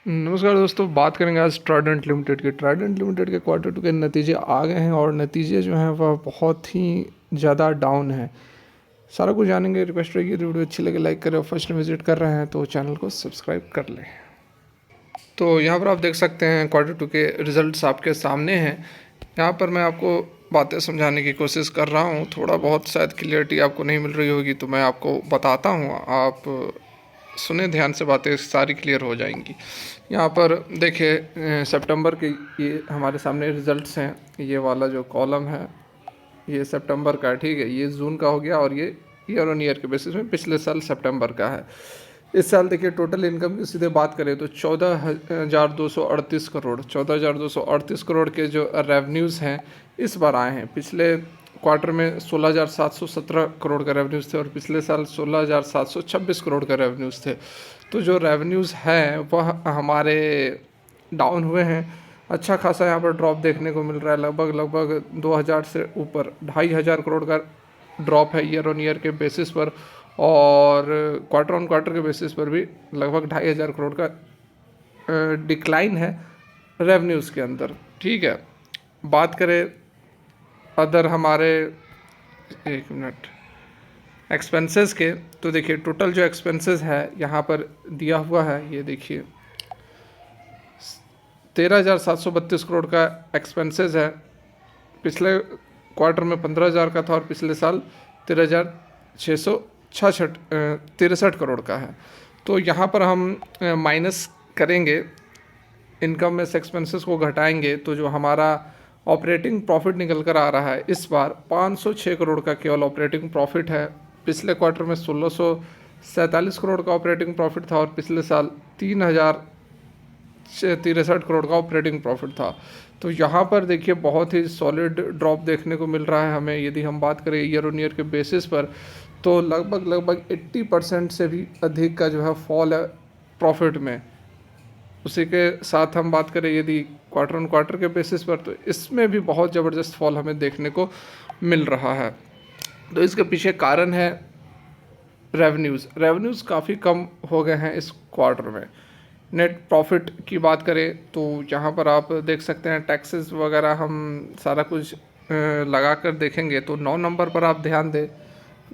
नमस्कार दोस्तों, बात करेंगे आज ट्राइडेंट लिमिटेड के। ट्राइडेंट लिमिटेड के क्वार्टर टू के नतीजे आ गए हैं और नतीजे जो हैं वह बहुत ही ज़्यादा डाउन है। सारा कुछ जानेंगे। रिक्वेस्ट रहेगी, वीडियो अच्छी लगे लाइक करें और फर्स्ट टाइम विजिट कर रहे हैं तो चैनल को सब्सक्राइब कर लें। तो यहाँ पर आप देख सकते हैं क्वार्टर टू के रिजल्ट्स आपके सामने हैं। यहाँ पर मैं आपको बातें समझाने की कोशिश कर रहा हूँ। थोड़ा बहुत शायद क्लियरिटी आपको नहीं मिल रही होगी तो मैं आपको बताता हूँ, आप सुने ध्यान से, बातें सारी क्लियर हो जाएंगी। यहाँ पर देखिए, सितंबर के ये हमारे सामने रिजल्ट्स हैं। ये वाला जो कॉलम है ये सितंबर का है, ठीक है। ये जून का हो गया और ये ईयर ऑन ईयर के बेसिस में पिछले साल सितंबर का है। इस साल देखिए टोटल इनकम की सीधे बात करें तो 14,238 करोड़ के जो रेवेन्यूज़ हैं इस बार आए हैं। पिछले क्वार्टर में 16,717 करोड़ का रेवेन्यूज़ थे और पिछले साल 16,726 करोड़ का रेवेन्यूज़ थे। तो जो रेवेन्यूज़ हैं वह हमारे डाउन हुए हैं। अच्छा खासा यहाँ पर ड्रॉप देखने को मिल रहा है। लगभग 2000 से ऊपर 2,500 करोड़ का ड्रॉप है ईयर ऑन ईयर के बेसिस पर, और क्वार्टर ऑन क्वार्टर के बेसिस पर भी लगभग 2,500 करोड़ का डिक्लाइन है रेवेन्यूज़ के अंदर, ठीक है। बात करें अदर हमारे, एक मिनट, एक्सपेंसेस के, तो देखिए टोटल जो एक्सपेंसेस है यहाँ पर दिया हुआ है, ये देखिए 13,732 करोड़ का एक्सपेंसेस है। पिछले क्वार्टर में 15,000 का था और पिछले साल 13,663 करोड़ का है। तो यहाँ पर हम माइनस करेंगे, इनकम में से एक्सपेंसेस को घटाएंगे तो जो हमारा ऑपरेटिंग प्रॉफिट निकल कर आ रहा है इस बार 506 करोड़ का केवल ऑपरेटिंग प्रॉफिट है। पिछले क्वार्टर में 1,647 करोड़ का ऑपरेटिंग प्रॉफिट था और पिछले साल 3,063 करोड़ का ऑपरेटिंग प्रॉफिट था। तो यहाँ पर देखिए बहुत ही सॉलिड ड्रॉप देखने को मिल रहा है हमें। यदि हम बात करें ईयर ऑन ईयर के बेसिस पर तो लगभग 80% से भी अधिक का जो है फॉल है प्रॉफिट में। उसी के साथ हम बात करें यदि क्वार्टर ऑन क्वार्टर के बेसिस पर तो इसमें भी बहुत ज़बरदस्त फॉल हमें देखने को मिल रहा है। तो इसके पीछे कारण है रेवेन्यूज़ काफ़ी कम हो गए हैं इस क्वार्टर में। नेट प्रॉफिट की बात करें तो यहाँ पर आप देख सकते हैं टैक्सेस वगैरह हम सारा कुछ लगा कर देखेंगे तो 9 नंबर पर आप ध्यान दें,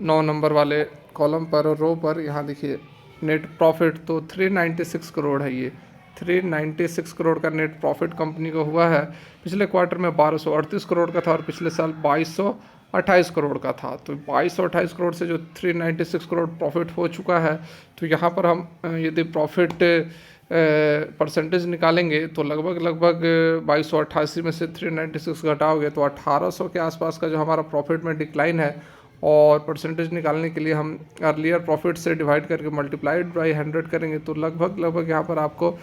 9 नंबर वाले कॉलम पर और रो पर यहाँ देखिए नेट प्रॉफिट तो 396 करोड़ है। ये 396 करोड़ का नेट प्रॉफिट कंपनी को हुआ है। पिछले क्वार्टर में 1,238 करोड़ का था और पिछले साल 2,228 करोड़ का था। तो 2,228 करोड़ से जो 396 करोड़ प्रॉफिट हो चुका है, तो यहाँ पर हम यदि प्रॉफिट परसेंटेज निकालेंगे तो लगभग 2,288 में से 396 घटाओगे तो 1,800 के आसपास का जो हमारा प्रॉफिट में डिक्लाइन है। और परसेंटेज निकालने के लिए हम अर्लियर प्रॉफिट से डिवाइड करके मल्टीप्लाइड बाई 100 करेंगे तो लगभग यहाँ पर आपको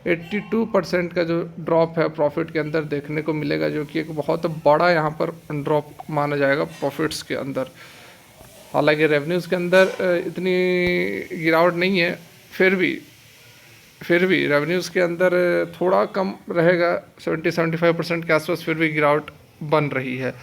82% का जो ड्रॉप है प्रॉफिट के अंदर देखने को मिलेगा, जो कि एक बहुत बड़ा यहाँ पर ड्रॉप माना जाएगा प्रॉफिट्स के अंदर। हालांकि रेवेन्यूज़ के अंदर इतनी गिरावट नहीं है, फिर भी रेवेन्यूज़ के अंदर थोड़ा कम रहेगा, 70-75% के आसपास फिर भी गिरावट बन रही है।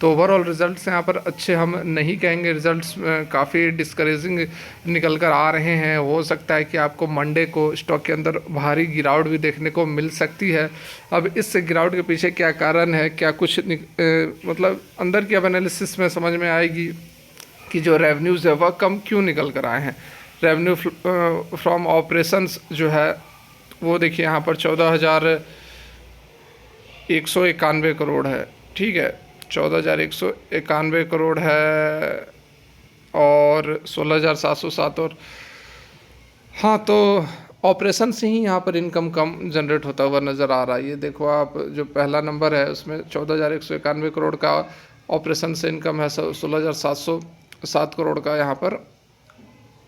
तो ओवरऑल रिजल्ट्स यहाँ पर अच्छे हम नहीं कहेंगे। रिजल्ट्स काफ़ी डिस्करेजिंग निकल कर आ रहे हैं। हो सकता है कि आपको मंडे को स्टॉक के अंदर भारी गिरावट भी देखने को मिल सकती है। अब इस गिरावट के पीछे क्या कारण है, क्या कुछ मतलब अंदर की अब एनालिसिस में समझ में आएगी कि जो रेवेन्यूज़ है वह कम क्यों निकल कर आए हैं। रेवेन्यू फ्रॉम ऑपरेशंस जो है वो देखिए यहाँ पर 14,191 करोड़ है, ठीक है। 14,191 करोड़ है और 16,707 और हाँ, तो ऑपरेशन से ही यहाँ पर इनकम कम जनरेट होता हुआ नज़र आ रहा है। ये देखो आप, जो पहला नंबर है उसमें 14,191 करोड़ का ऑपरेशन से इनकम है, 16,707 करोड़ का यहाँ पर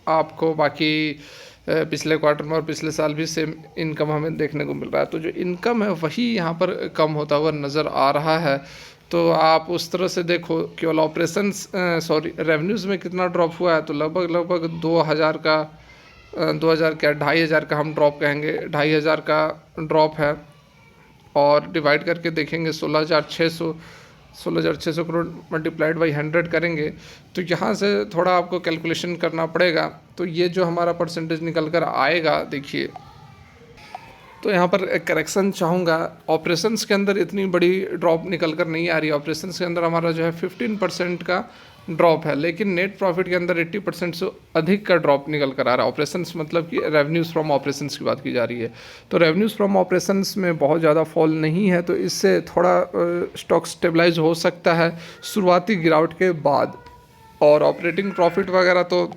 आपको बाकी पिछले क्वार्टर में और पिछले साल भी सेम इनकम हमें देखने को मिल रहा है। तो जो इनकम है वही यहाँ पर कम होता हुआ नज़र आ रहा है। तो आप उस तरह से देखो, केवल ऑपरेशंस रेवेन्यूज़ में कितना ड्रॉप हुआ है तो लगभग 2,000 का 2,000 क्या 2,500 का हम ड्रॉप कहेंगे, 2,500 का ड्रॉप है। और डिवाइड करके देखेंगे 16,600 करोड़ मल्टीप्लाइड बाई 100 करेंगे तो यहाँ से थोड़ा आपको कैलकुलेशन करना पड़ेगा। तो ये जो हमारा परसेंटेज निकल कर आएगा, देखिए तो यहाँ पर एक करेक्शन चाहूँगा। ऑपरेशंस के अंदर इतनी बड़ी ड्रॉप निकल कर नहीं आ रही है। ऑपरेशंस के अंदर हमारा जो है 15% का ड्रॉप है, लेकिन नेट प्रॉफिट के अंदर 80% से अधिक का ड्रॉप निकल कर आ रहा है। ऑपरेशंस मतलब कि रेवेन्यूज़ फ्रॉम ऑपरेशंस की बात की जा रही है। तो रेवेन्यूज़ फ्रॉम ऑपरेशंस में बहुत ज़्यादा फॉल नहीं है, तो इससे थोड़ा स्टॉक स्टेबलाइज हो सकता है शुरुआती गिरावट के बाद। और ऑपरेटिंग प्रॉफिट वगैरह तो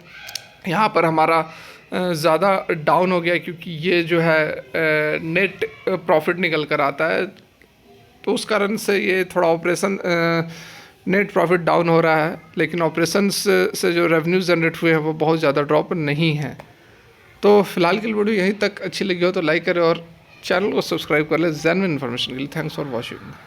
यहाँ पर हमारा ज़्यादा डाउन हो गया, क्योंकि ये जो है नेट प्रॉफिट निकल कर आता है, तो उस कारण से ये थोड़ा ऑपरेशन नेट प्रॉफिट डाउन हो रहा है। लेकिन ऑपरेशंस से जो रेवेन्यू जनरेट हुए हैं वो बहुत ज़्यादा ड्रॉप नहीं है। तो फिलहाल की वीडियो यहीं तक अच्छी लगी हो तो लाइक करें और चैनल को सब्सक्राइब कर लें जेन्युइन इन्फॉर्मेशन के लिए। Thanks for watching.